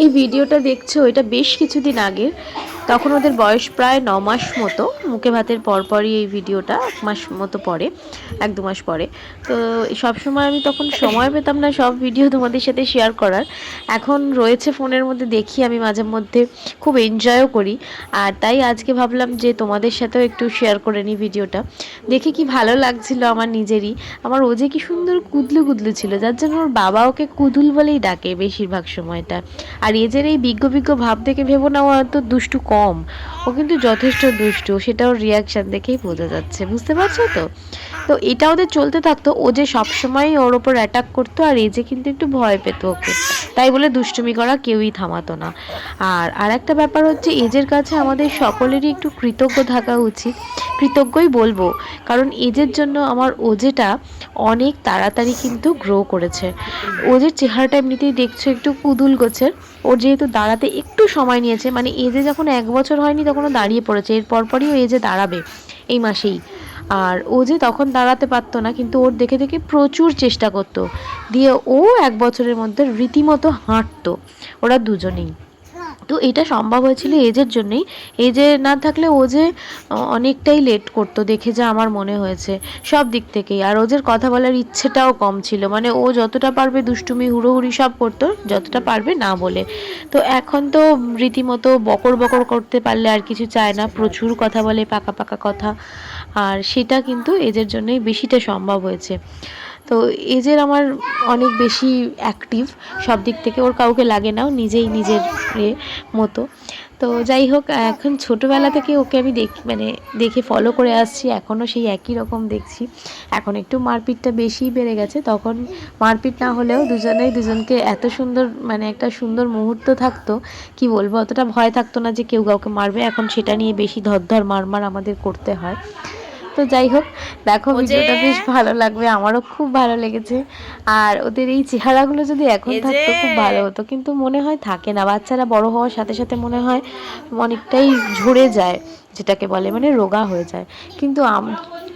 এই ভিডিওটা দেখছো, এটা বেশ কিছুদিন আগের। তখন ওদের বয়স প্রায় 9 মাস মতো। মুখে ভাতের পরপরই এই ভিডিওটা 1 মাস মতো পরে, 1-2 মাস পরে। তো সবসময় আমি তখন সময় পেতাম না সব ভিডিও তোমাদের সাথে শেয়ার করার। এখন রয়েছে ফোনের মধ্যে, দেখি আমি মাঝে মধ্যে, খুব এনজয়ও করি। আর তাই আজকে ভাবলাম যে তোমাদের সাথেও একটু শেয়ার করে নিই ভিডিওটা। দেখে কি ভালো লাগছিল আমার নিজেরই। আমার ও যে কি সুন্দর কুদলু কুদলু ছিল, যার জন্য ওর বাবা ওকে কুদুল বলেই ডাকে বেশিরভাগ সময়টা। আর এজের এই বিজ্ঞ বিজ্ঞ ভাব দেখে ভেবো না ও হয়তো দুষ্টু কম, ও কিন্তু যথেষ্ট দুষ্টু, সেটা ওর রিয়াকশান দেখেই বোঝা যাচ্ছে, বুঝতে পারছো তো? তো এটা ওদের চলতে থাকতো। ও যে সবসময় ওর ওপর অ্যাটাক করতো, আর এজে কিন্তু একটু ভয় পেত ওকে, তাই বলে দুষ্টুমি করা কেউই থামাতো না। আর একটা ব্যাপার হচ্ছে, এজের কাছে আমাদের সকলেরই একটু কৃতজ্ঞ থাকা উচিত। কৃতজ্ঞই বলবো, কারণ এজের জন্য আমার ওজেটা অনেক তাড়াতাড়ি কিন্তু গ্রো করেছে। ওজের চেহারাটা এমনিতেই দেখছো একটু কুদুল গোছের। ওর যেহেতু দাঁড়াতে একটু সময় নিয়েছে, মানে এজে যখন 1 বছর হয়নি তখন ও দাঁড়িয়ে পড়েছে, এর পরপরই ও এজে দাঁড়াবে এই মাসেই। আর ও যে তখন দাঁড়াতে পারতো না, কিন্তু ওর দেখে দেখে প্রচুর চেষ্টা করতো, দিয়ে ও 1 বছরের মধ্যে রীতিমতো হাঁটতো, ওরা দুজনেই। তো এটা সম্ভব হয়েছিল এজের জন্যই। এজে না থাকলে ও যে অনেকটাই লেট করতো, দেখে যা আমার মনে হয়েছে সব দিক থেকেই। আর ওজের কথা বলার ইচ্ছেটাও কম ছিল, মানে ও যতটা পারবে দুষ্টুমি হুড়োহুড়ি সব করতো, যতটা পারবে না বলে। তো এখন তো রীতিমতো বকর বকর করতে পারলে আর কিছু চায় না, প্রচুর কথা বলে, পাকা পাকা কথা। আর সেটা কিন্তু এজের জন্যই বেশিটা সম্ভব হয়েছে। তো এজের আমার অনেক বেশি অ্যাক্টিভ সব দিক থেকে, ওর কাউকে লাগে না, ও নিজেই নিজের মতো। তো যাই হোক, এখন ছোটোবেলা থেকে ওকে আমি দেখে ফলো করে আসছি, এখনও সেই একই রকম দেখছি। এখন একটু মারপিটটা বেশিই বেড়ে গেছে, তখন মারপিট না হলেও দুজনেই দুজনকে এত সুন্দর, মানে একটা সুন্দর মুহূর্ত থাকতো, কি বলবো, অতটা ভয় থাকতো না যে কেউ কাউকে মারবে। এখন সেটা নিয়ে বেশি ধর মারমার আমাদের করতে হয়। তো যাই হোক, দেখো ভিডিওটা বেশ ভালো লাগবে, আমারও খুব ভালো লেগেছে। আর ওদের এই চেহারাগুলো যদি এখন থাকতো খুব ভালো হতো, কিন্তু মনে হয় থাকে না। বাচ্চারা বড় হওয়ার সাথে সাথে মনে হয় অনেকটাই ঝরে যায়, যেটাকে বলে মানে রোগা হয়ে যায়। কিন্তু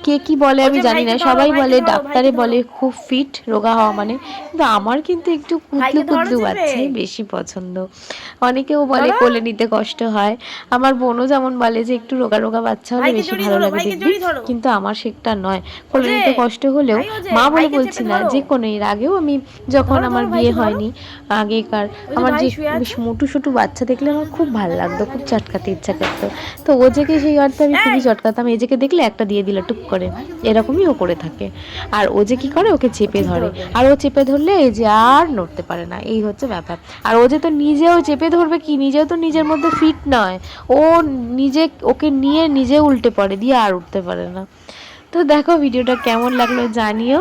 কে কি বলে আমি জানি না, সবাই বলে, ডাক্তারে বলে খুব ফিট রোগা হওয়া মানে, কিন্তু আমার কিন্তু একটু কুদলু কুদলু বাচ্চাই বেশি পছন্দ। অনেকেও বলে কোলে নিতে কষ্ট হয়, আমার বোনও যেমন বলে যে একটু রোগা রোগা বাচ্চা হলে বেশি ভালো লাগে দেখবি, কিন্তু আমার সেটা নয়। কোলে নিতে কষ্ট হলেও, মা বলে বলছি না, যে কোনো এর আগেও আমি যখন আমার বিয়ে হয়নি আগেকার, আমার যে বেশ মোটু সোটু বাচ্চা দেখলে আমার খুব ভালো লাগতো, খুব চটকাতে ইচ্ছা করতো। তো ওজেকে সেই অর্থে আমি খুবই চটকাতাম, এজেকে দেখলে একটা দিয়ে দিল টুক করে, এরকমই ও করে থাকে। আর ও যে কি করে, ওকে চেপে ধরে, আর ও চেপে ধরলে এই যে আর নড়তে পারে না, এই হচ্ছে ব্যাপার। আর ও যে তো নিজেও চেপে ধরবে কি, নিজেও তো নিজের মধ্যে ফিট নয়, ও নিজে ওকে নিয়ে নিজে উল্টে পড়ে, দিয়ে আর উঠতে পারে না। তো দেখো ভিডিওটা কেমন লাগলো জানিও।